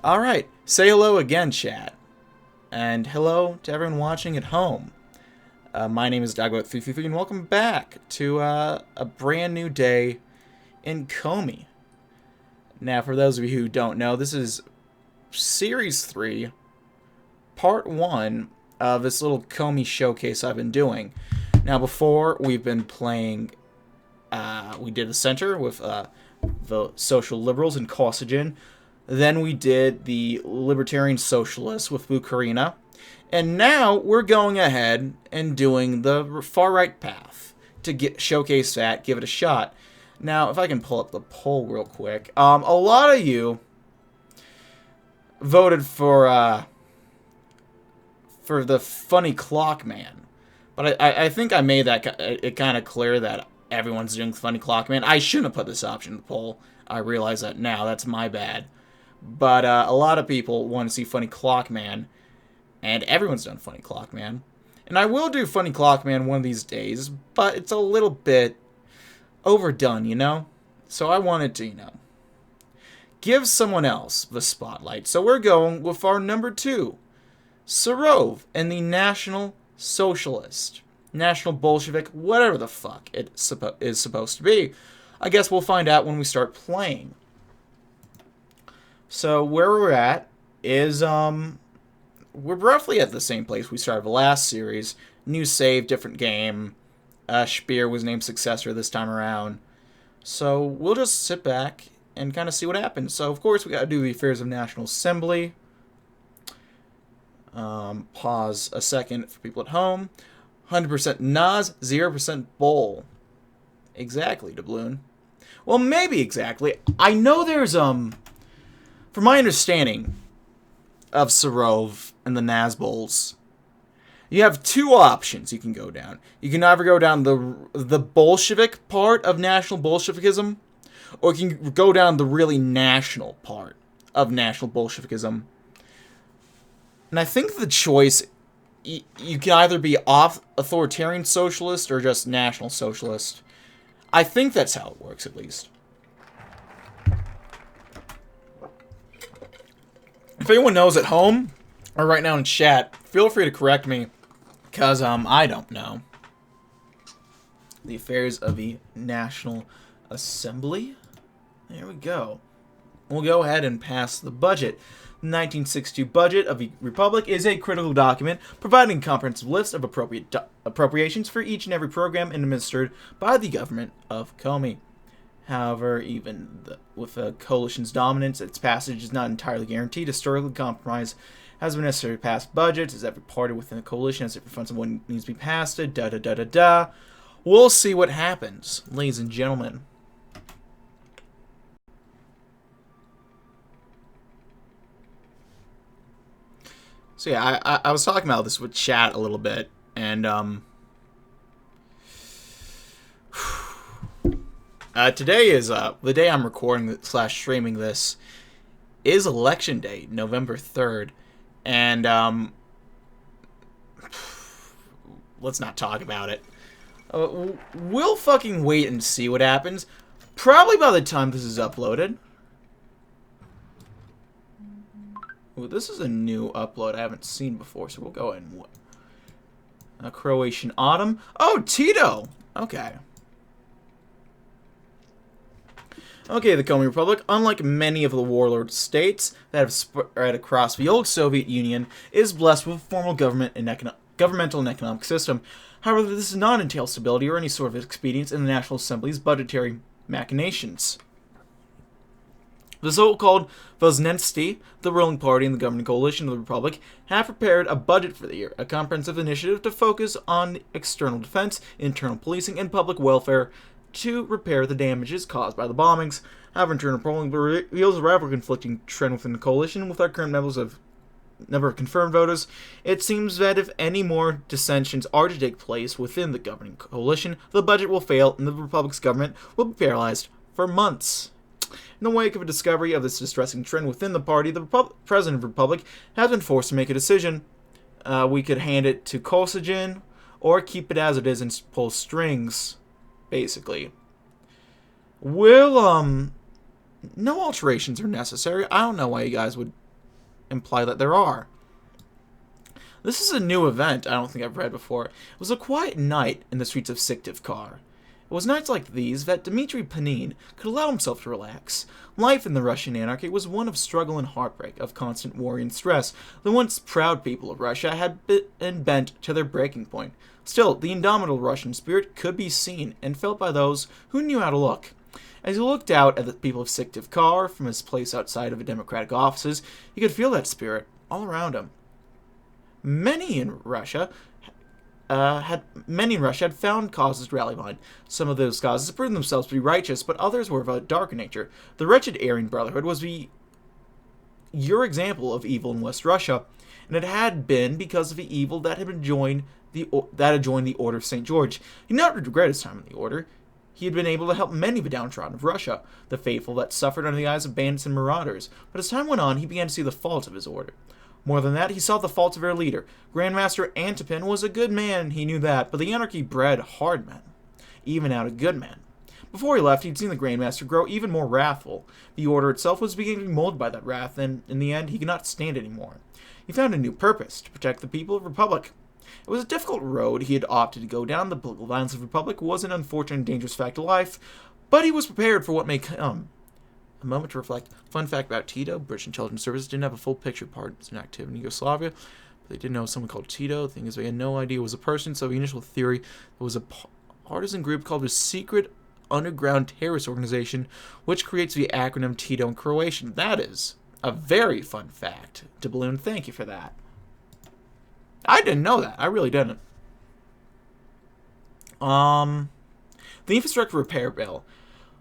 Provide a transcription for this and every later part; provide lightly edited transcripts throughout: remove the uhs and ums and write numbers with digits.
Alright, say hello again, chat. And hello to everyone watching at home. My name is DB333, and welcome back to a brand new day in Komi. Now, for those of you who don't know, this is Series 3, Part 1 of this little Komi showcase I've been doing. Now, before, we've been playing, we did the center with the social liberals in Kosogen. Then we did the libertarian socialists with Bukarina. And now we're going ahead and doing the far-right path to showcase that, give it a shot. Now, if I can pull up the poll real quick. A lot of you voted for the funny clock man. But I think I made it kind of clear that everyone's doing funny clock man. I shouldn't have put this option in the poll. I realize that now. That's my bad. But a lot of people want to see Funny Clockman, and everyone's done Funny Clockman. And I will do Funny Clockman one of these days, but it's a little bit overdone, you know? So I wanted to, give someone else the spotlight. So we're going with our number 2, Serov and the National Socialist. National Bolshevik, whatever the fuck it is supposed to be. I guess we'll find out when we start playing. So where we're at is, we're roughly at the same place we started the last series. New save, different game. Speer was named successor this time around. So we'll just sit back and kind of see what happens. So, of course, we got to do the affairs of National Assembly. Pause a second for people at home. 100% Nas, 0% Bowl. Exactly, doubloon. Well, maybe exactly. I know there's, from my understanding of Serov and the Nazbols, you have two options you can go down. You can either go down the Bolshevik part of National Bolshevikism, or you can go down the really national part of National Bolshevikism. And I think the choice, you can either be authoritarian socialist or just National Socialist. I think that's how it works, at least. If anyone knows at home, or right now in chat, feel free to correct me, because I don't know. The affairs of the National Assembly. There we go. We'll go ahead and pass the budget. The 1962 budget of the Republic is a critical document providing a comprehensive list of appropriations for each and every program administered by the government of Komi. However, even with the coalition's dominance, its passage is not entirely guaranteed. Historically, compromise has been necessary to pass budgets, as every party within the coalition has different funds of what needs to be passed. We'll see what happens, ladies and gentlemen. So yeah, I was talking about this with chat a little bit, and today is the day I'm recording / streaming this is election day, November 3rd, and let's not talk about it. We'll fucking wait and see what happens. Probably by the time this is uploaded. Ooh, this is a new upload I haven't seen before, so we'll go ahead and... Croatian Autumn. Oh, Tito! Okay. Okay, the Komi Republic, unlike many of the warlord states that have spread across the old Soviet Union, is blessed with a formal governmental and economic system. However, this does not entail stability or any sort of expedience in the National Assembly's budgetary machinations. The so-called Voznensti, the ruling party and the governing coalition of the Republic, have prepared a budget for the year, a comprehensive initiative to focus on external defense, internal policing, and public welfare to repair the damages caused by the bombings. However, internal polling reveals a rather conflicting trend within the coalition. With our current number of confirmed voters, it seems that if any more dissensions are to take place within the governing coalition, the budget will fail and the Republic's government will be paralyzed for months. In the wake of a discovery of this distressing trend within the party, the President of the Republic has been forced to make a decision. We could hand it to Kosogen, or keep it as it is and pull strings, basically. Will, no alterations are necessary. I don't know why you guys would imply that there are. This is a new event I don't think I've read before. It was a quiet night in the streets of Syktyvkar. It was nights like these that Dimitri Penine could allow himself to relax. Life in the Russian anarchy was one of struggle and heartbreak, of constant worry and stress. The once proud people of Russia had been bent to their breaking point. Still, the indomitable Russian spirit could be seen and felt by those who knew how to look. As he looked out at the people of Syktyvkar from his place outside of the democratic offices, he could feel that spirit all around him. Many in Russia had found causes to rally behind. Some of those causes proved themselves to be righteous, but others were of a darker nature. The wretched Aryan Brotherhood was your example of evil in West Russia, and it had been because of the evil that had joined the Order of St. George. He did not regret his time in the Order. He had been able to help many of the downtrodden of Russia, the faithful that suffered under the eyes of bandits and marauders. But as time went on, he began to see the faults of his order. More than that, he saw the faults of their leader. Grandmaster Antipin was a good man, he knew that, but the anarchy bred hard men, even out of good men. Before he left, he'd seen the Grandmaster grow even more wrathful. The Order itself was beginning to be molded by that wrath, and in the end, he could not stand it anymore. He found a new purpose, to protect the people of Republic. It was a difficult road he had opted to go down. The political violence of Republic was an unfortunate and dangerous fact of life, but he was prepared for what may come. A moment to reflect. Fun fact about Tito: British intelligence service didn't have a full picture of partisan activity in Yugoslavia, but they did know someone called Tito. The thing is, they had no idea it was a person, so the initial theory was a partisan group called a secret underground terrorist organization, which creates the acronym Tito in Croatian. That is a very fun fact. Doubloon, thank you for that. I didn't know that. I really didn't. The infrastructure repair bill.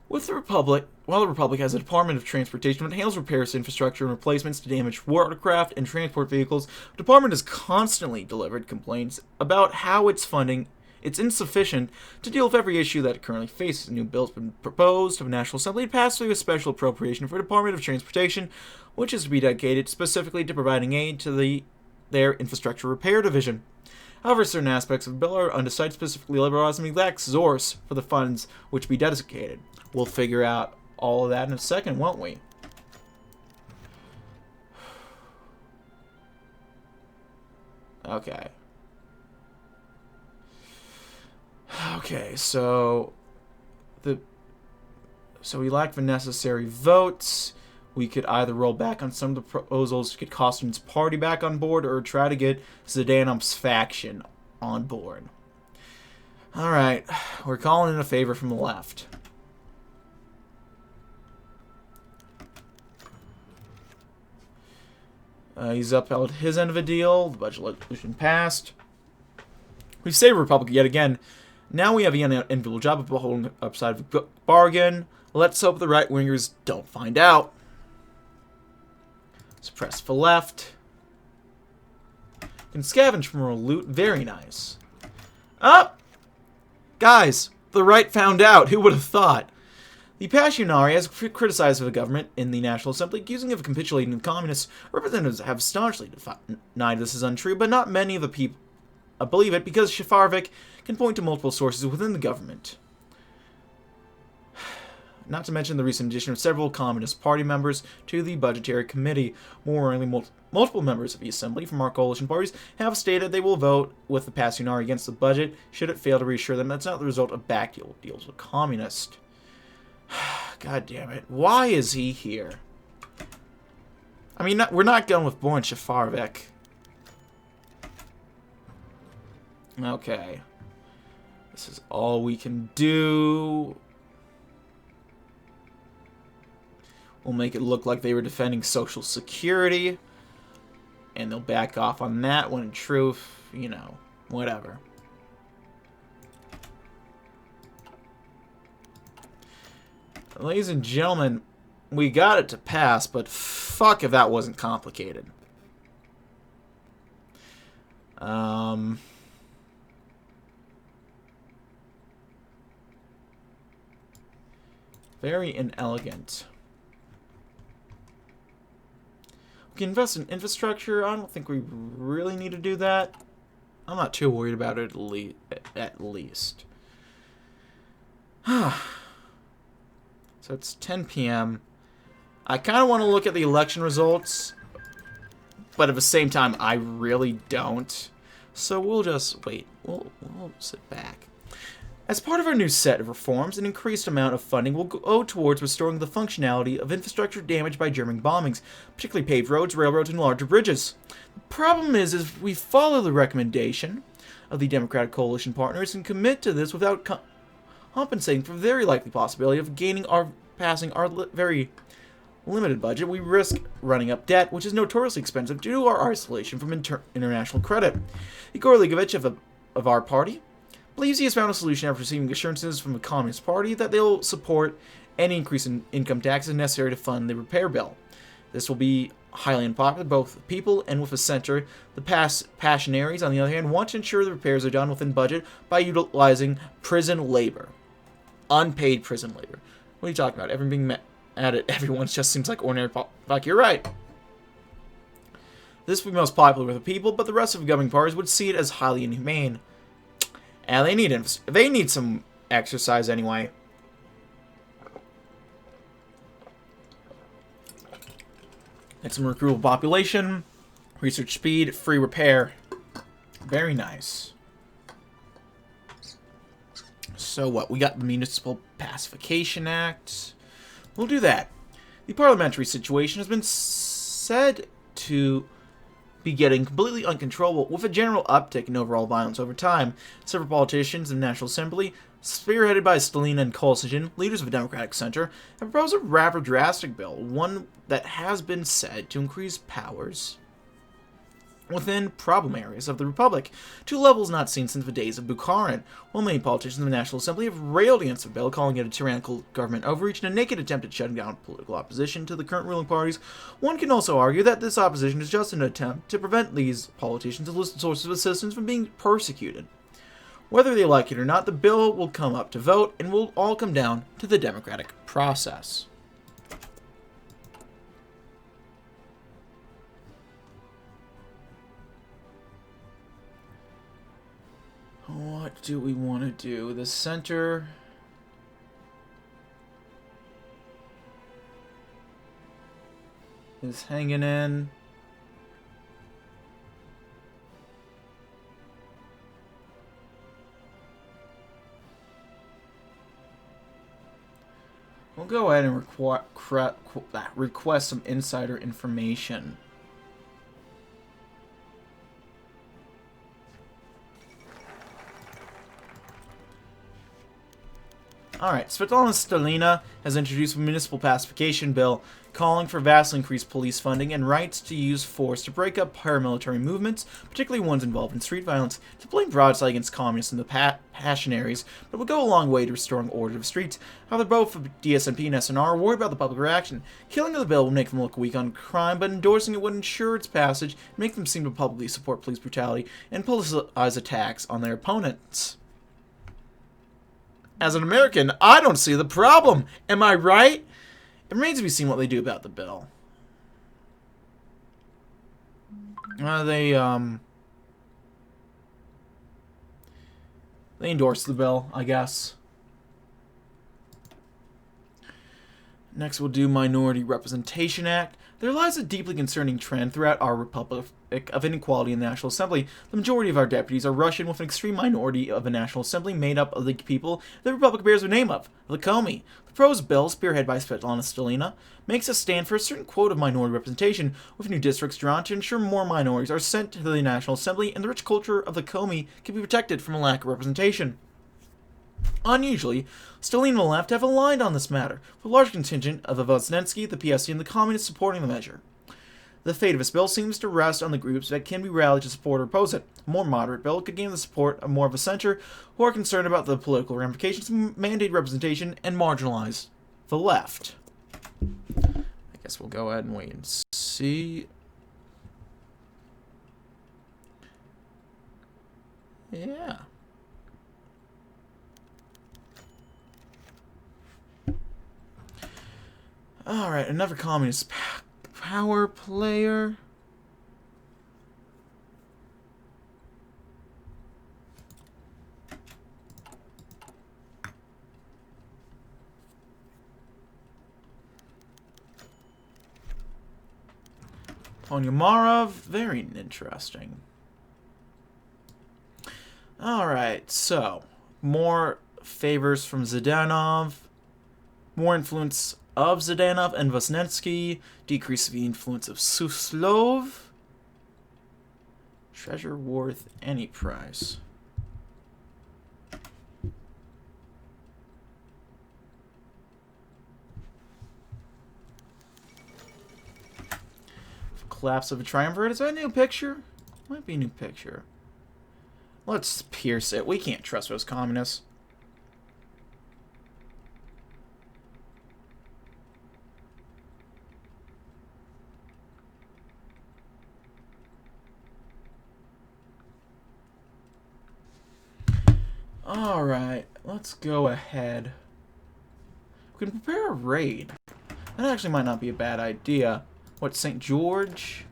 While the Republic has a Department of Transportation that handles repairs to infrastructure and replacements to damaged watercraft and transport vehicles, the department has constantly delivered complaints about how its funding is insufficient to deal with every issue that it currently faces. A new bill has been proposed to the National Assembly to pass through a special appropriation for the Department of Transportation, which is to be dedicated specifically to providing aid to their infrastructure repair division. However, certain aspects of the bill are undecided, specifically liberalizing the exact source for the funds which be dedicated. We'll figure out all of that in a second, won't we? Okay. Okay, so we lack the necessary votes. We could either roll back on some of the proposals to get Kostin's party back on board, or try to get Zhdanov's faction on board. Alright, we're calling in a favor from the left. He's upheld his end of the deal. The budget resolution passed. We've saved Republic yet again. Now we have the unenviable job of holding the upside of the bargain. Let's hope the right-wingers don't find out. Suppress the left. Can scavenge from our loot. Very nice. Up! Guys, the right found out. Who would have thought? The Pacification has criticized the government in the National Assembly, accusing it of capitulating to the communists. Representatives have staunchly denied this is untrue, but not many of the people believe it, because Shafarvik can point to multiple sources within the government. Not to mention the recent addition of several Communist Party members to the Budgetary Committee. More worryingly, multiple members of the Assembly from our coalition parties have stated they will vote with the Pacification against the budget should it fail to reassure them that's not the result of backdeal deals with communists. God damn it. Why is he here? I mean, we're not going with Boris Shafarvik. Okay. This is all we can do. We'll make it look like they were defending Social Security. And they'll back off on that when in truth, you know, whatever. Ladies and gentlemen, we got it to pass, but fuck if that wasn't complicated. Very inelegant. We can invest in infrastructure. I don't think we really need to do that. I'm not too worried about it at least. So it's 10 p.m. I kind of want to look at the election results. but at the same time, I really don't. So we'll just wait. We'll sit back. As part of our new set of reforms, an increased amount of funding will go towards restoring the functionality of infrastructure damaged by German bombings, particularly paved roads, railroads, and larger bridges. The problem is if we follow the recommendation of the Democratic coalition partners and commit to this without compensating for the very likely possibility of passing our very limited budget, we risk running up debt, which is notoriously expensive due to our isolation from international credit. Igor Ligovich of our party believes he has found a solution after receiving assurances from the Communist Party that they will support any increase in income taxes necessary to fund the repair bill. This will be highly unpopular both with people and with the center. The passionaries, on the other hand, want to ensure the repairs are done within budget by utilizing prison labor. Unpaid prison labor. What are you talking about? Everyone being at it, everyone just seems like ordinary like you're right. This would be most popular with the people, but the rest of the governing parties would see it as highly inhumane. And they need some exercise anyway. Get some recruitable population, research speed, free repair. Very nice. So what? We got the Municipal Pacification Act. We'll do that. The parliamentary situation has been said to be getting completely uncontrollable, with a general uptick in overall violence over time. Several politicians in the National Assembly, spearheaded by Stalin and Kosygin, leaders of the Democratic Center, have proposed a rather drastic bill, one that has been said to increase powers within problem areas of the Republic, to levels not seen since the days of Bukharin. While many politicians in the National Assembly have railed against the bill, calling it a tyrannical government overreach and a naked attempt at shutting down political opposition to the current ruling parties, one can also argue that this opposition is just an attempt to prevent these politicians and listed sources of assistance from being persecuted. Whether they like it or not, the bill will come up to vote, and will all come down to the democratic process. What do we want to do? The center is hanging in. We'll go ahead and request some insider information. Alright, Svetlana Stalina has introduced a municipal pacification bill calling for vastly increased police funding and rights to use force to break up paramilitary movements, particularly ones involved in street violence, to blame broadside against communists and the passionaries, but will go a long way to restoring order to the streets. However, both DSNP and SNR are worried about the public reaction. Killing of the bill will make them look weak on crime, but endorsing it would ensure its passage and make them seem to publicly support police brutality and politicize attacks on their opponents. As an American, I don't see the problem. Am I right? It remains to be seen what they do about the bill. They endorse the bill, I guess. Next, we'll do Minority Representation Act. There lies a deeply concerning trend throughout our republic of inequality in the National Assembly. The majority of our deputies are Russian, with an extreme minority of the National Assembly made up of the people the Republic bears the name of, the Komi. The proposed bill, spearheaded by Svetlana Stalina, makes a stand for a certain quota of minority representation, with new districts drawn to ensure more minorities are sent to the National Assembly and the rich culture of the Komi can be protected from a lack of representation. Unusually, Stalin and the left have aligned on this matter, with a large contingent of the Vozhnensky, the PSD, and the Communists supporting the measure. The fate of this bill seems to rest on the groups that can be rallied to support or oppose it. A more moderate bill could gain the support of more of a center who are concerned about the political ramifications of mandated representation and marginalize the left. I guess we'll go ahead and wait and see. Yeah. Alright, another communist power player. Konyamarov, very interesting. Alright, so, more favors from Zhdanov, more influence of Zhdanov and Vosnensky, decrease the influence of Suslov, treasure worth any price. Collapse of a triumvirate. Is that a new picture? Might be a new picture. Let's pierce it. We can't trust those communists. Alright, let's go ahead. We can prepare a raid. That actually might not be a bad idea. What, St. George?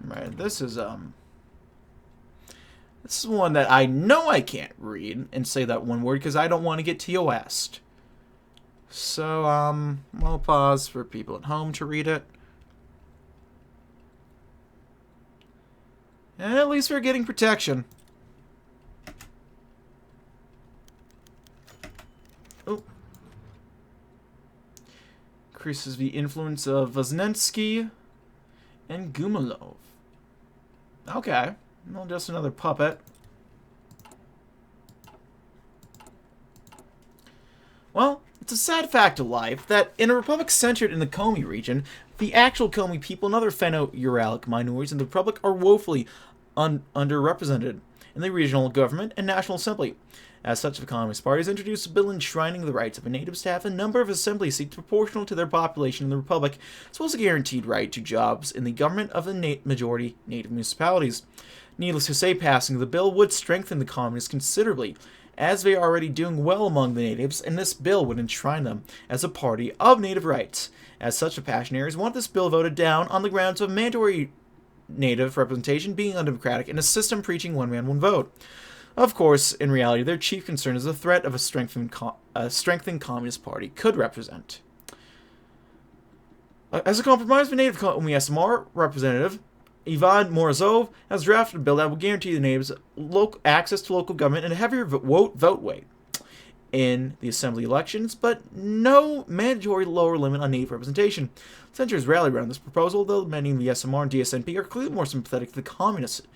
Right, this is one that I know I can't read and say that one word because I don't want to get TOS'd. So, I'll pause for people at home to read it. And at least we're getting protection. Oh. Increases the influence of Vosnensky and Gumalov. Okay. Well, just another puppet. Well, it's a sad fact of life that in a republic centered in the Komi region, the actual Komi people and other Finno-Uralic minorities in the republic are woefully underrepresented in the regional government and national assembly. As such, the Communist Party has introduced a bill enshrining the rights of a native staff and number of assembly seats proportional to their population in the republic, as well as a guaranteed right to jobs in the government of the majority native municipalities. Needless to say, passing the bill would strengthen the communists considerably, as they are already doing well among the natives, and this bill would enshrine them as a party of native rights. As such, the Passionaries want this bill voted down on the grounds of mandatory native representation being undemocratic and a system preaching one man, one vote. Of course, in reality, their chief concern is the threat of a strengthened communist party could represent. As a compromise, the native Komi SMR representative Ivan Morozov has drafted a bill that will guarantee the natives access to local government and a heavier vote weight in the assembly elections, but no mandatory lower limit on native representation. Senators rally around this proposal, though many in the SMR and DSNP are clearly more sympathetic to the communist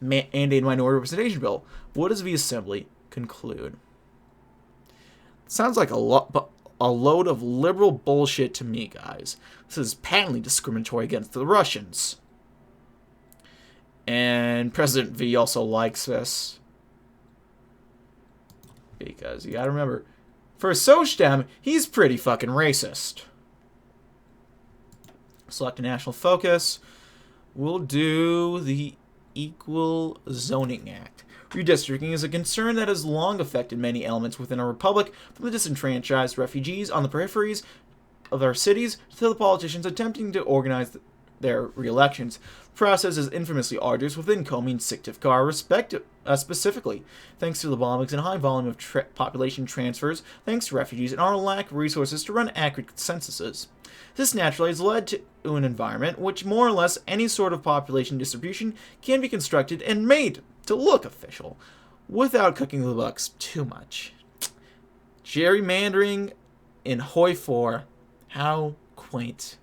and a minority representation bill. What does the assembly conclude? Sounds like a load of liberal bullshit to me, guys. This is patently discriminatory against the Russians. And President V also likes this. Because you gotta remember, for a Sochdem, he's pretty fucking racist. Select a national focus. We'll do the Equal Zoning Act. Redistricting is a concern that has long affected many elements within our republic, from the disenfranchised refugees on the peripheries of our cities to the politicians attempting to organize their re-elections. The process is infamously arduous within Komi and Syktyvkar specifically, thanks to the bombings and high volume of population transfers, thanks to refugees, and our lack of resources to run accurate censuses. This naturally has led to an environment which more or less any sort of population distribution can be constructed and made to look official, without cooking the books too much. Gerrymandering in HoI 4. How quaint.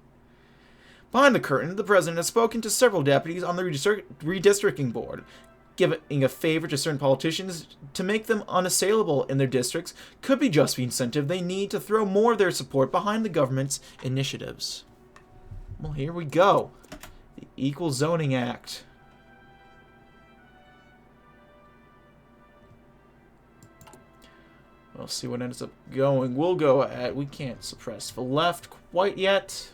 Behind the curtain, the president has spoken to several deputies on the redistricting board, giving a favor to certain politicians to make them unassailable in their districts could be just the incentive they need to throw more of their support behind the government's initiatives. Well, here we go. The Equal Zoning Act. We'll see what ends up going. We'll go ahead. We can't suppress the left quite yet.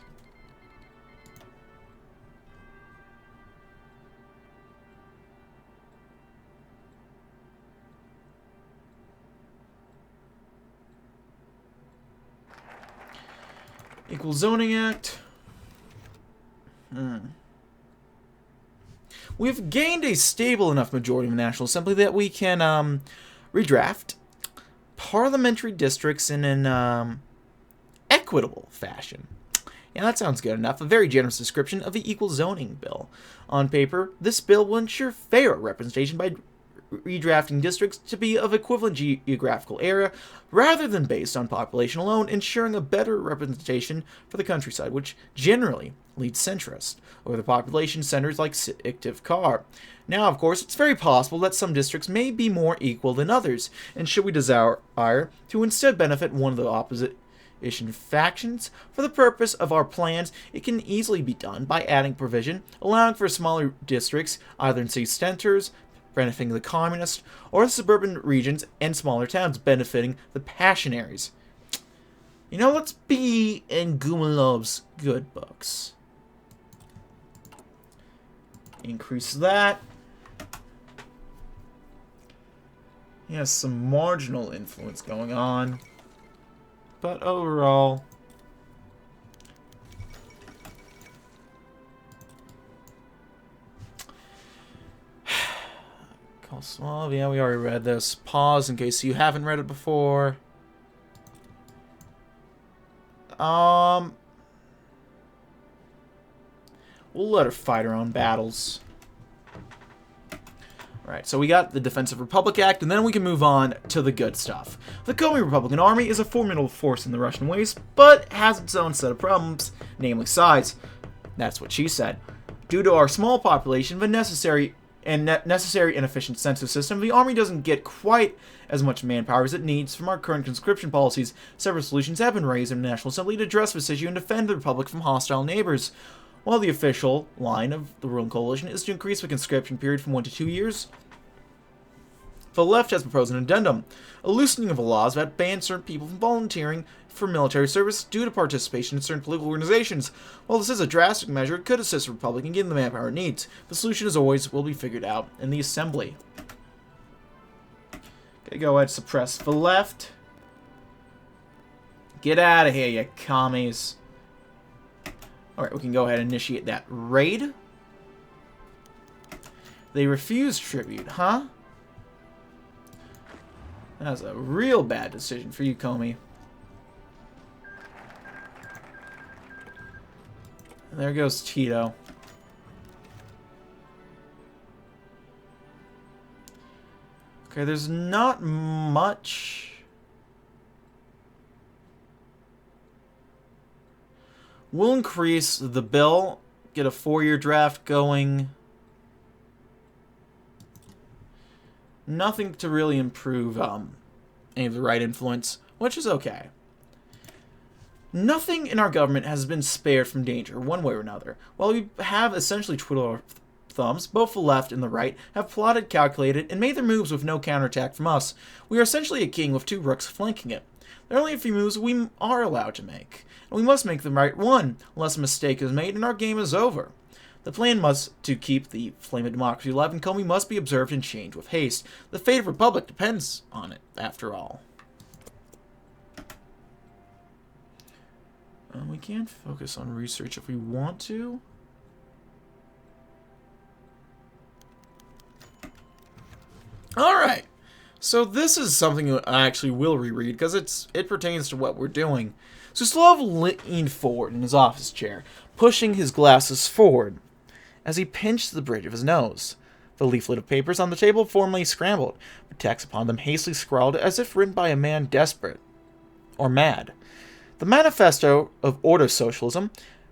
Equal Zoning Act. we've gained a stable enough majority in the National Assembly that we can redraft parliamentary districts in an equitable fashion. Yeah, that sounds good enough. A very generous description of the equal zoning bill. On paper, this bill will ensure fair representation by redrafting districts to be of equivalent geographical area rather than based on population alone, ensuring a better representation for the countryside, which generally leads centrist over the population centers like Syktyvkar. Now, of course, it's very possible that some districts may be more equal than others, and should we desire to instead benefit one of the opposite factions for the purpose of our plans, it can easily be done by adding provision allowing for smaller districts either in city centers benefiting the communists or the suburban regions and smaller towns benefiting the passionaries. You know, let's be in Gumilov's good books. Increase that. He has some marginal influence going on. But overall, yeah, we already read this. Pause in case you haven't read it before. We'll let her fight her own battles. Alright, so we got the Defensive Republic Act, and then we can move on to the good stuff. The Komi Republican Army is a formidable force in the Russian waste, but has its own set of problems, namely size. That's what she said. Due to our small population, the necessary and efficient census system, the Army doesn't get quite as much manpower as it needs. From our current conscription policies, several solutions have been raised in the National Assembly to address this issue and defend the Republic from hostile neighbors. While the official line of the ruling coalition is to increase the conscription period from 1 to 2 years, the left has proposed an addendum, a loosening of the laws that ban certain people from volunteering for military service due to participation in certain political organizations. While this is a drastic measure, it could assist the Republic in getting the manpower it needs. The solution, as always, will be figured out in the Assembly. Okay, go ahead, suppress the left. Get out of here, you commies. Alright, we can go ahead and initiate that raid. They refuse tribute, huh? That's a real bad decision for you, Komi. And there goes Tito. Okay, there's not much. We'll increase the bill, get a 4-year draft going. Nothing to really improve any of the right influence, which is okay. Nothing in our government has been spared from danger, one way or another. While we have essentially twiddled our thumbs, both the left and the right have plotted, calculated, and made their moves with no counterattack from us. We are essentially a king with 2 rooks flanking it. There are only a few moves we are allowed to make, and we must make the right one, unless a mistake is made and our game is over. The plan must to keep the flame of democracy alive, and Komi must be observed and changed with haste. The fate of Republic depends on it, after all. We can focus on research if we want to. Alright, so this is something I actually will reread, because it pertains to what we're doing. Suslov leaned forward in his office chair, pushing his glasses forward as he pinched the bridge of his nose. The leaflet of papers on the table formally scrambled, the text upon them hastily scrawled as if written by a man desperate or mad. The Manifesto of Order Socialism.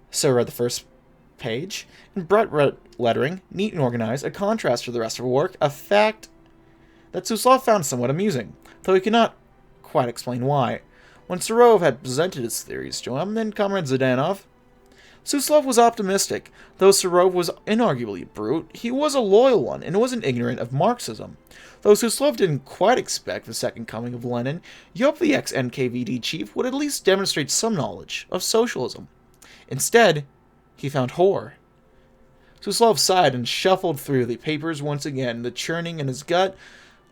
So read the first page, in bright lettering, neat and organized, a contrast to the rest of the work, a fact that Suslov found somewhat amusing, though he could not quite explain why. When Serov had presented his theories to him, then Comrade Zdanov, Suslov was optimistic. Though Serov was inarguably a brute, he was a loyal one and wasn't ignorant of Marxism. Though Suslov didn't quite expect the second coming of Lenin, he hoped the ex-NKVD chief would at least demonstrate some knowledge of socialism. Instead, he found horror. Suslov sighed and shuffled through the papers once again, the churning in his gut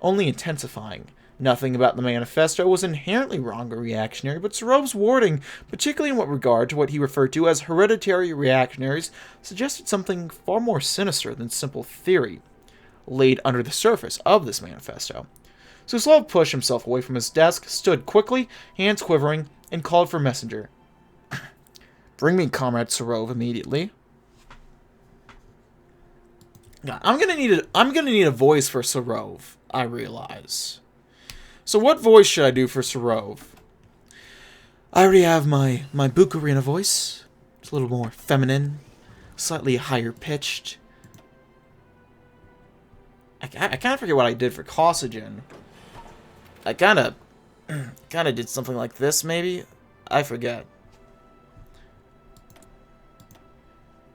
only intensifying. Nothing about the manifesto was inherently wrong or reactionary, but Serov's wording, particularly in what regard to what he referred to as hereditary reactionaries, suggested something far more sinister than simple theory laid under the surface of this manifesto. Suslov pushed himself away from his desk, stood quickly, hands quivering, and called for a messenger. Bring me Comrade Serov immediately. God, I'm gonna need a voice for Serov, I realize. So what voice should I do for Serov? I already have my Bukarina voice. It's a little more feminine, slightly higher pitched. I kind of forget what I did for Cosogen. I kind of did something like this, maybe? I forget.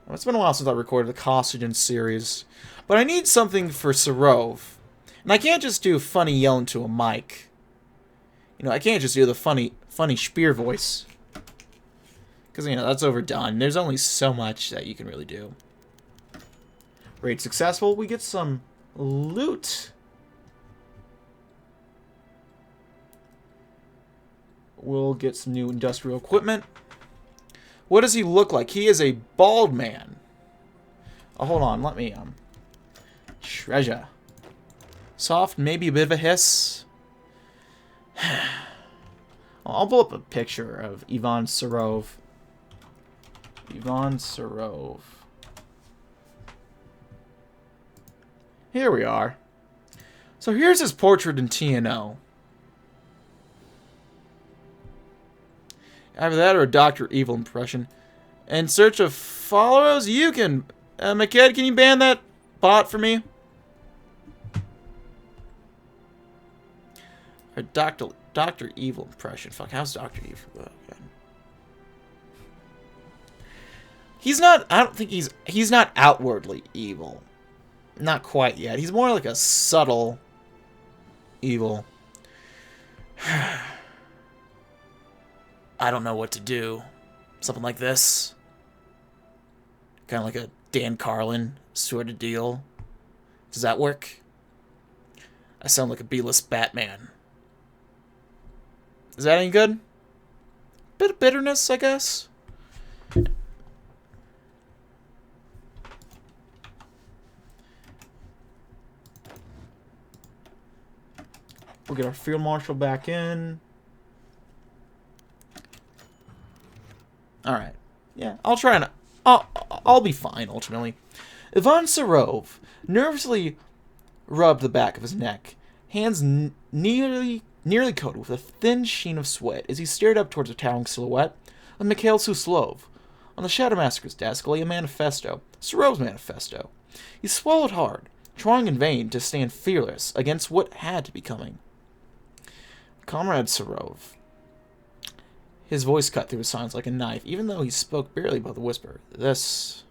Well, it's been a while since I recorded the Cosogen series. But I need something for Serov. And I can't just do funny yelling to a mic. You know, I can't just do the funny Spear voice. Because, you know, that's overdone. There's only so much that you can really do. Raid successful. We get some loot. We'll get some new industrial equipment. What does he look like? He is a bald man. Oh, hold on. Let me, treasure. Soft, maybe a bit of a hiss. I'll pull up a picture of Ivan Serov. Ivan Serov. Here we are. So here's his portrait in TNO. Either that or a Dr. Evil impression. In search of followers, you can... McKed, can you ban that bot for me? Or Dr. Evil impression. Fuck, how's Dr. Evil? Oh, God. He's not... I don't think he's not outwardly evil. Not quite yet. He's more like a subtle evil. I don't know what to do. Something like this. Kind of like a Dan Carlin sort of deal. Does that work? I sound like a B-list Batman. Is that any good? Bit of bitterness, I guess. We'll get our field marshal back in. All right. Yeah, I'll try and I'll be fine ultimately. Ivan Serov nervously rubbed the back of his neck, hands nearly coated with a thin sheen of sweat as he stared up towards the towering silhouette of Mikhail Suslov. On the Shadow Massacre's desk lay a manifesto, Serov's manifesto. He swallowed hard, trying in vain to stand fearless against what had to be coming. Comrade Serov. His voice cut through his silence like a knife, even though he spoke barely above the whisper. This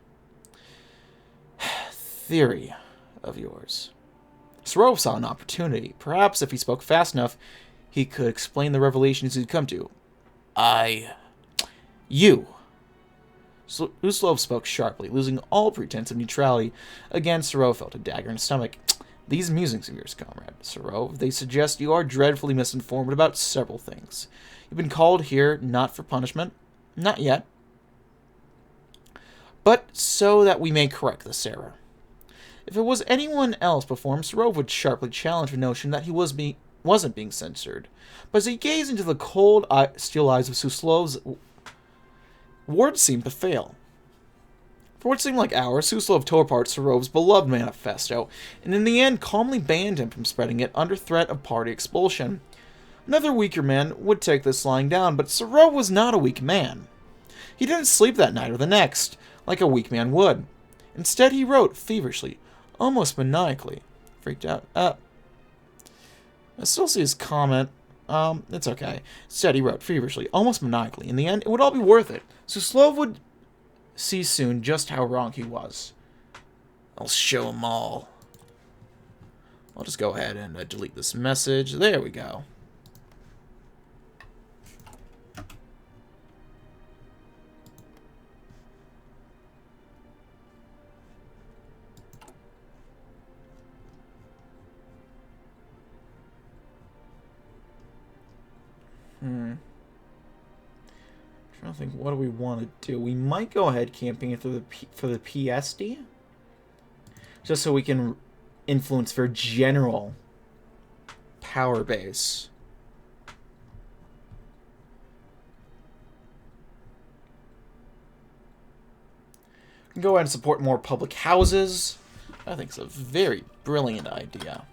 theory of yours. Serov saw an opportunity. Perhaps if he spoke fast enough, he could explain the revelations he'd come to. You. Uslov spoke sharply, losing all pretense of neutrality. Again, Serov felt a dagger in his stomach. These musings of yours, Comrade Serov, they suggest you are dreadfully misinformed about several things. You've been called here not for punishment. Not yet. But so that we may correct this error. If it was anyone else before him, Serov would sharply challenge the notion that he wasn't being censored. But as he gazed into the cold, steel eyes of Suslov's, words seemed to fail. For what seemed like hours, Suslov tore apart Serov's beloved manifesto, and in the end calmly banned him from spreading it under threat of party expulsion. Another weaker man would take this lying down, but Serov was not a weak man. He didn't sleep that night or the next, like a weak man would. Instead, he wrote feverishly, almost maniacally. Freaked out. I still see his comment. It's okay. Instead, he wrote feverishly, almost maniacally. In the end, it would all be worth it. Suslov would see soon just how wrong he was. I'll show them all. I'll just go ahead and delete this message. There we go. think, what do we want to do? We might go ahead campaign for the PSD, just so we can influence their general power base. We can go ahead and support more public houses. I think it's a very brilliant idea.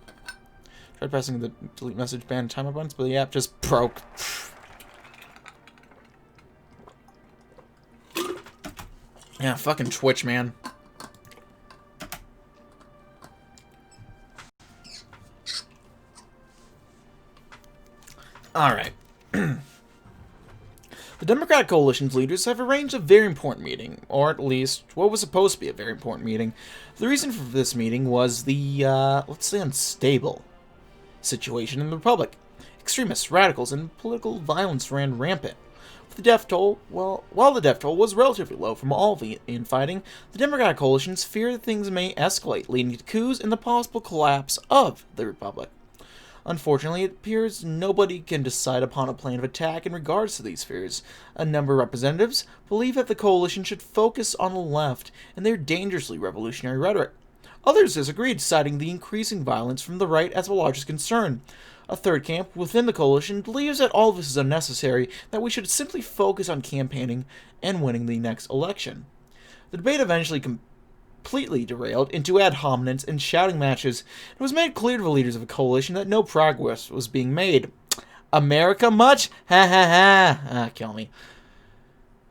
Tried pressing the delete message ban timer buttons, but the app just broke. Yeah, fucking Twitch, man. Alright. The Democratic Coalition's leaders have arranged a very important meeting, or at least what was supposed to be a very important meeting. The reason for this meeting was the, let's say, unstable situation in the Republic. Extremists, radicals, and political violence ran rampant. The death toll, well, while the death toll was relatively low from all the infighting, the Democratic Coalitions fear that things may escalate, leading to coups and the possible collapse of the Republic. Unfortunately, it appears nobody can decide upon a plan of attack in regards to these fears. A number of representatives believe that the coalition should focus on the left and their dangerously revolutionary rhetoric. Others disagree, citing the increasing violence from the right as the largest concern. A third camp within the coalition believes that all of this is unnecessary, that we should simply focus on campaigning and winning the next election. The debate eventually completely derailed into ad hominems and shouting matches. It was made clear to the leaders of the coalition that no progress was being made. America much? Ha ha ha. Kill me.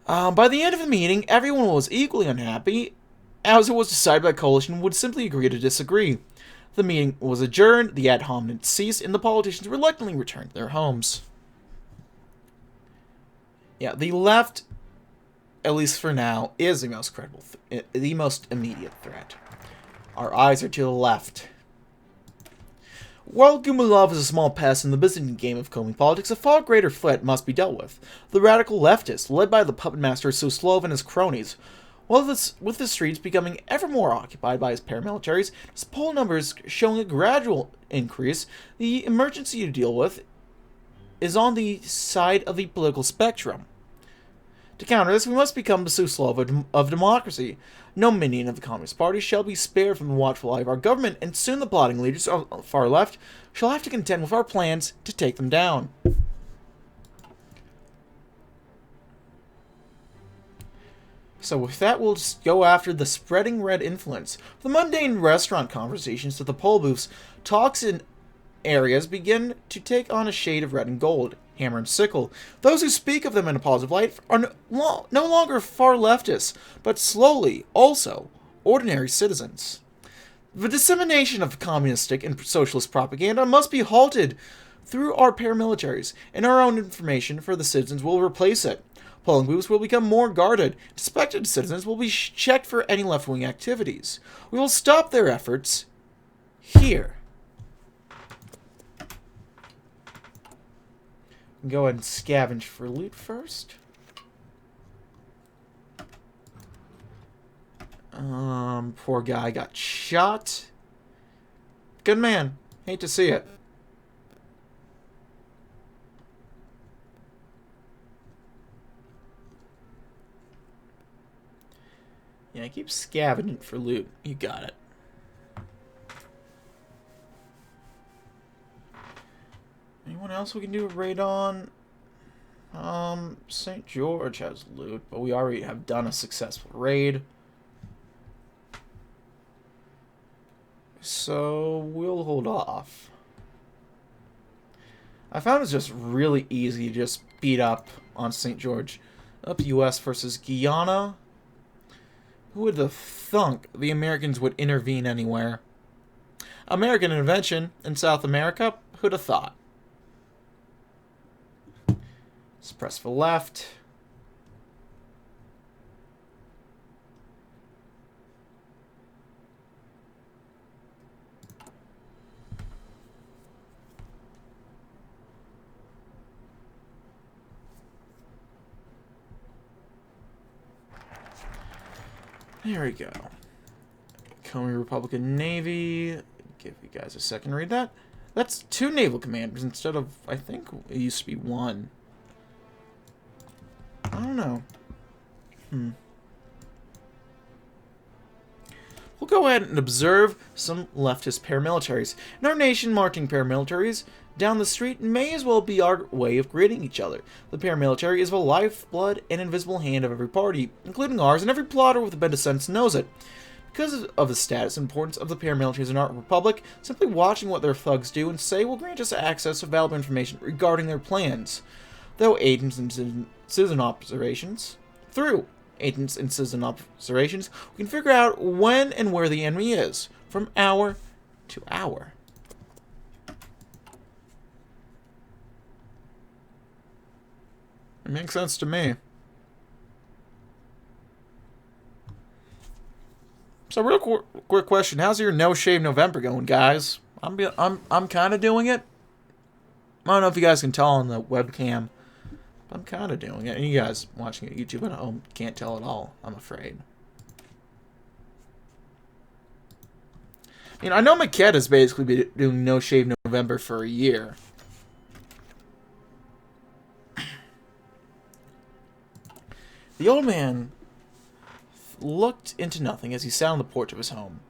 By the end of the meeting, everyone was equally unhappy, as it was decided by the coalition would simply agree to disagree. The meeting was adjourned, the ad hominems ceased, and the politicians reluctantly returned to their homes. Yeah, the left, at least for now, is the most credible, the most immediate threat. Our eyes are to the left. While Gumilov is a small pest in the Byzantine game of Komi politics, a far greater threat must be dealt with. The radical leftists, led by the puppet master Suslov and his cronies. With the streets becoming ever more occupied by his paramilitaries, his poll numbers showing a gradual increase, the emergency to deal with is on the side of the political spectrum. To counter this, we must become the Suslov of democracy. No minion of the Communist Party shall be spared from the watchful eye of our government, and soon the plotting leaders on the far left shall have to contend with our plans to take them down. So with that, we'll just go after the spreading red influence. The mundane restaurant conversations to the poll booths, talks in areas begin to take on a shade of red and gold. Hammer and sickle. Those who speak of them in a positive light are no longer far leftists, but slowly, also, ordinary citizens. The dissemination of communistic and socialist propaganda must be halted through our paramilitaries, and our own information for the citizens will replace it. Polling booths will become more guarded. Suspected citizens will be checked for any left-wing activities. We will stop their efforts here. Go ahead and scavenge for loot first. Poor guy got shot. Good man. Hate to see it. Yeah, keep scavenging for loot. You got it. Anyone else we can do a raid on? St. George has loot, but we already have done a successful raid. So we'll hold off. I found it's just really easy to just beat up on St. George. Up US versus Guyana. Who would have thunk the Americans would intervene anywhere? American intervention in South America? Who'd have thought? Let's press for left. There we go. Komi Republican Navy. Give you guys a second to read that. That's 2 naval commanders instead of, I think, it used to be 1. don't know. We'll go ahead and observe some leftist paramilitaries. In our nation, marching paramilitaries down the street may as well be our way of greeting each other. The paramilitary is the lifeblood and invisible hand of every party, including ours, and every plotter with a bit of sense knows it. Because of the status and importance of the paramilitaries in our republic, simply watching what their thugs do and say will grant us access to valuable information regarding their plans. Through agents and citizen observations, we can figure out when and where the enemy is, from hour to hour. It makes sense to me. So, real quick question: how's your No Shave November going, guys? I'm kind of doing it. I don't know if you guys can tell on the webcam. I'm kind of doing it. And you guys watching it YouTube at home can't tell at all, I'm afraid. You know, I know my cat has basically been doing No Shave November for a year. The old man looked into nothing as he sat on the porch of his home,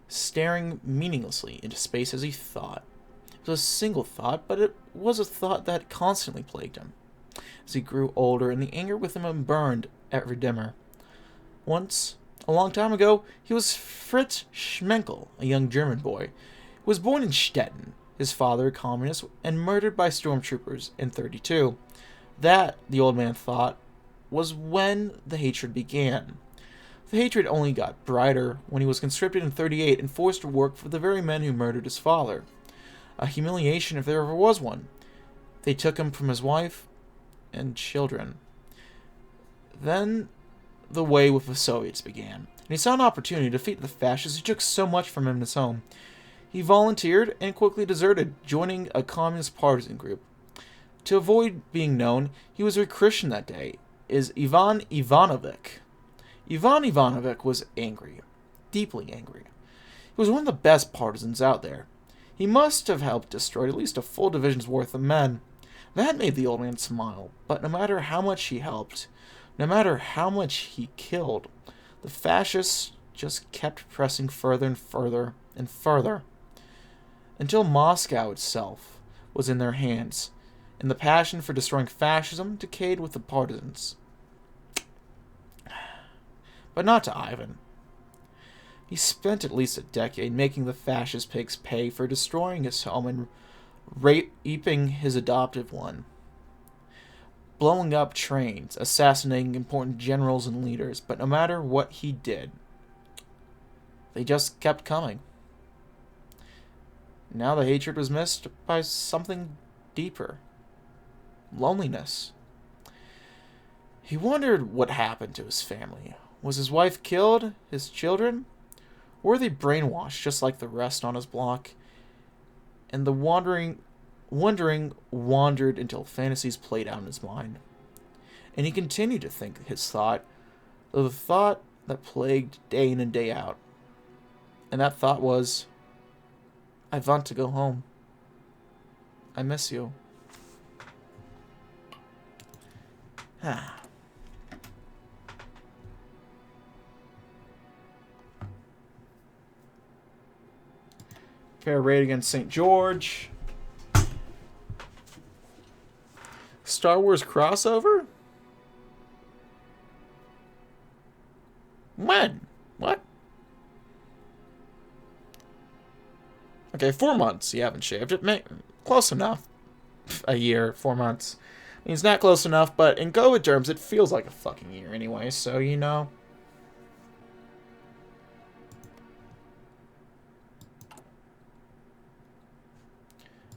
staring meaninglessly into space as he thought. It was a single thought, but it was a thought that constantly plagued him. As he grew older, and the anger within him burned ever dimmer. Once, a long time ago, he was Fritz Schmenkel, a young German boy, who was born in Stettin, his father a communist, and murdered by stormtroopers in 1932. That, the old man thought, was when the hatred began. The hatred only got brighter when he was conscripted in 1938 and forced to work for the very men who murdered his father. A humiliation if there ever was one. They took him from his wife and children. Then the way with the Soviets began, and he saw an opportunity to defeat the fascists who took so much from him in his home. He volunteered and quickly deserted, joining a communist partisan group. To avoid being known, he was rechristened that day as Ivan Ivanovich. Ivan Ivanovich was angry, deeply angry. He was one of the best partisans out there. He must have helped destroy at least a full division's worth of men. That made the old man smile, but no matter how much he helped, no matter how much he killed, the fascists just kept pressing further and further and further, until Moscow itself was in their hands, and the passion for destroying fascism decayed with the partisans. But not to Ivan. He spent at least a decade making the fascist pigs pay for destroying his home and raping his adoptive one, blowing up trains, assassinating important generals and leaders. But no matter what he did, they just kept coming. Now the hatred was missed by something deeper. Loneliness. He wondered what happened to his family. Was his wife killed? His children? Or were they brainwashed just like the rest on his block? And the wondering wandered until fantasies played out in his mind. And he continued to think his thought, though the thought that plagued day in and day out. And that thought was, I want to go home. I miss you. Fair raid against St. George. Star Wars crossover? When? What? Okay, 4 months you haven't shaved it. Close enough. A year, 4 months. I mean, it's not close enough, but in COVID terms, it feels like a fucking year anyway, so you know.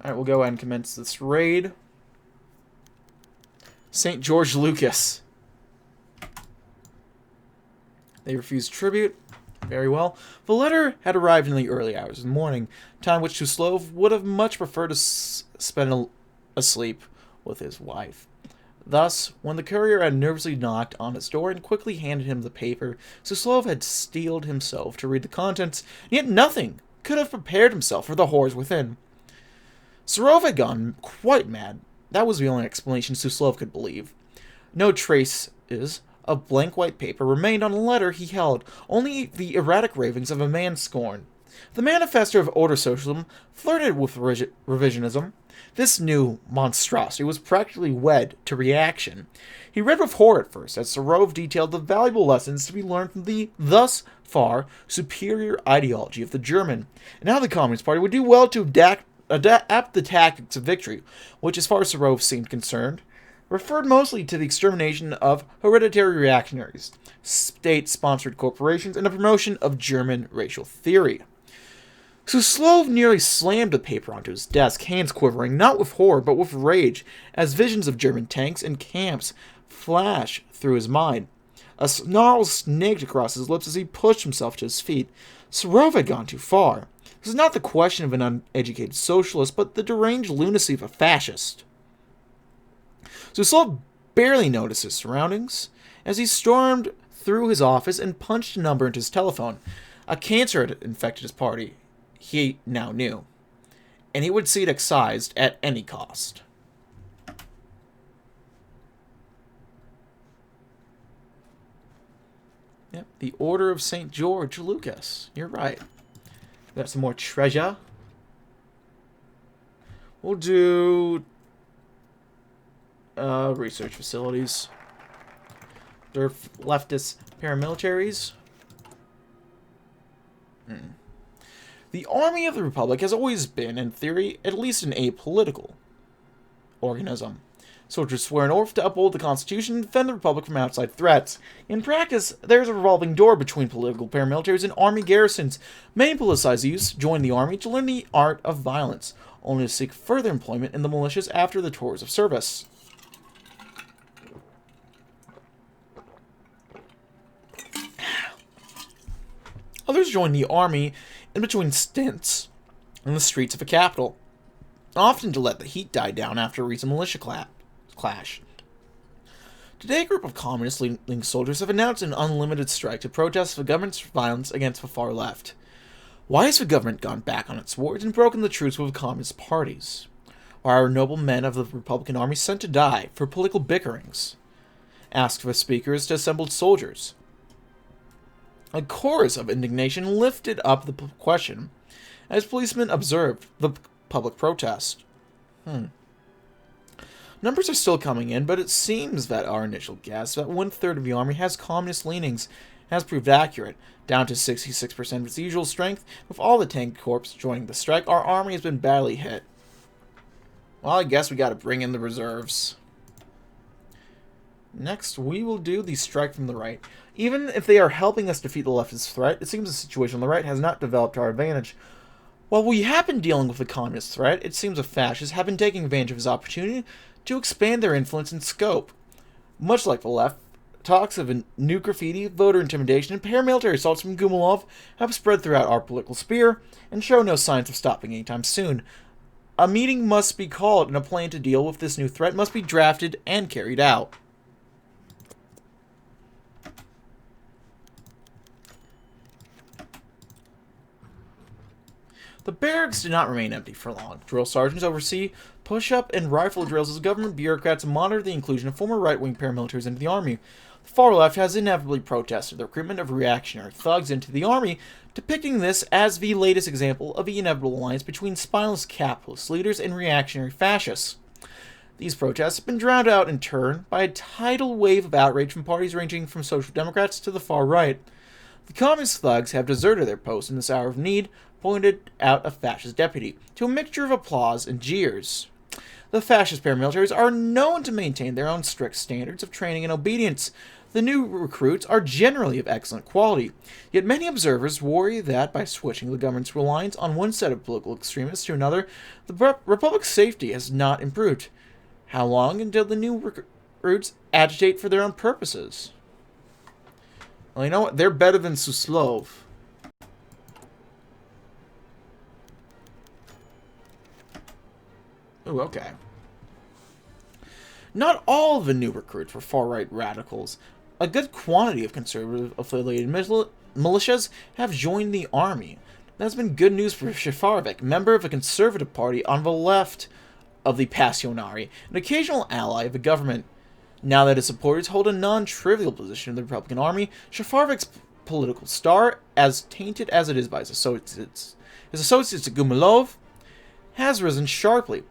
Alright, we'll go ahead and commence this raid. St. George Lucas. They refused tribute. Very well. The letter had arrived in the early hours of the morning, time which Suslov would have much preferred to spend asleep with his wife. Thus, when the courier had nervously knocked on his door and quickly handed him the paper, Suslov had steeled himself to read the contents, and yet nothing could have prepared himself for the horrors within. Serov had gone quite mad. That was the only explanation Suslov could believe. No traces of blank white paper remained on a letter he held, only the erratic ravings of a man scorned. The Manifesto of Order Socialism flirted with revisionism. This new monstrosity was practically wed to reaction. He read with horror at first, as Serov detailed the valuable lessons to be learned from the, thus far, superior ideology of the German, and how the Communist Party would do well to adapt the tactics of victory, which, as far as Serov seemed concerned, referred mostly to the extermination of hereditary reactionaries, state-sponsored corporations, and the promotion of German racial theory. Suslov nearly slammed the paper onto his desk, hands quivering, not with horror, but with rage, as visions of German tanks and camps flashed through his mind. A snarl snaked across his lips as he pushed himself to his feet. Serov had gone too far. This is not the question of an uneducated socialist, but the deranged lunacy of a fascist. Suslov barely noticed his surroundings as he stormed through his office and punched a number into his telephone. A cancer had infected his party, he now knew, and he would see it excised at any cost. Yep, the Order of St. George Lucas. You're right. Got some more treasure. We'll do research facilities. They're leftist paramilitaries. The Army of the Republic has always been, in theory, at least an apolitical organism. Soldiers swear an oath to uphold the Constitution and defend the Republic from outside threats. In practice, there is a revolving door between political paramilitaries and army garrisons. Many politicized youths join the army to learn the art of violence, only to seek further employment in the militias after the tours of service. Others join the army in between stints in the streets of a capital, often to let the heat die down after a recent militia clash. Today, a group of communist-leaning soldiers have announced an unlimited strike to protest the government's violence against the far left. Why has the government gone back on its words and broken the truce with communist parties? Why are noble men of the Republican Army sent to die for political bickerings? Asked the speakers to assembled soldiers. A chorus of indignation lifted up the question as policemen observed the public protest. Numbers are still coming in, but it seems that our initial guess that 1/3 of the army has communist leanings has proved accurate, down to 66% of its usual strength. With all the tank corps joining the strike, our army has been badly hit. Well, I guess we gotta bring in the reserves. Next, we will do the strike from the right. Even if they are helping us defeat the leftist threat, it seems the situation on the right has not developed to our advantage. While we have been dealing with the communist threat, it seems the fascists have been taking advantage of this opportunity to expand their influence and scope. Much like the left, talks of new graffiti, voter intimidation, and paramilitary assaults from Gumilov have spread throughout our political sphere and show no signs of stopping anytime soon. A meeting must be called and a plan to deal with this new threat must be drafted and carried out. The barracks did not remain empty for long. Drill sergeants oversee push-up and rifle drills as government bureaucrats monitor the inclusion of former right-wing paramilitaries into the army. The far left has inevitably protested the recruitment of reactionary thugs into the army, depicting this as the latest example of the inevitable alliance between spineless capitalist leaders and reactionary fascists. These protests have been drowned out in turn by a tidal wave of outrage from parties ranging from social democrats to the far right. The communist thugs have deserted their posts in this hour of need, pointed out a fascist deputy, to a mixture of applause and jeers. The fascist paramilitaries are known to maintain their own strict standards of training and obedience. The new recruits are generally of excellent quality, yet many observers worry that by switching the government's reliance on one set of political extremists to another, the Republic's safety has not improved. How long until the new recruits agitate for their own purposes? Well, you know what? They're better than Suslov. Ooh, okay. Not all of the new recruits were far-right radicals. A good quantity of conservative-affiliated militias have joined the army. That's been good news for Shafarevich, member of the Conservative Party on the left of the Passionari, an occasional ally of the government. Now that his supporters hold a non-trivial position in the Republican Army, Shafarvik's political star, as tainted as it is by his associates Gumilov, has risen sharply.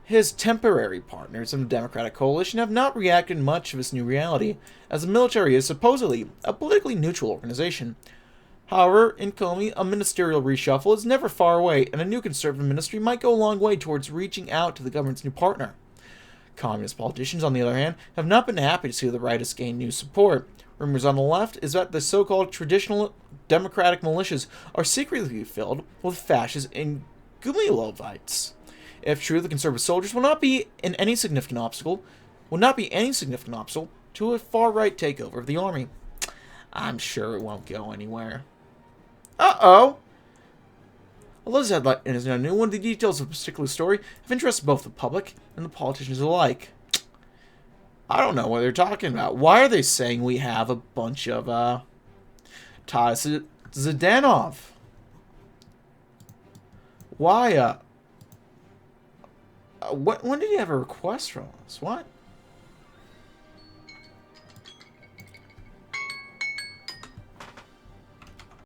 His temporary partners in the Democratic coalition have not reacted much to this new reality, as the military is supposedly a politically neutral organization. However, in Komi, a ministerial reshuffle is never far away, and a new conservative ministry might go a long way towards reaching out to the government's new partner. Communist politicians, on the other hand, have not been happy to see the right has gained new support. Rumors on the left is that the so-called traditional democratic militias are secretly filled with fascists and Gumilovites. If true, the conservative soldiers will not be any significant obstacle to a far-right takeover of the army. I'm sure it won't go anywhere. Uh-oh! Although this headline is not new, one of the details of a particular story have interested both the public and the politicians alike. I don't know what they're talking about. Why are they saying we have a bunch of, ties to Zhdanov? Why, when did he have a request from us? What?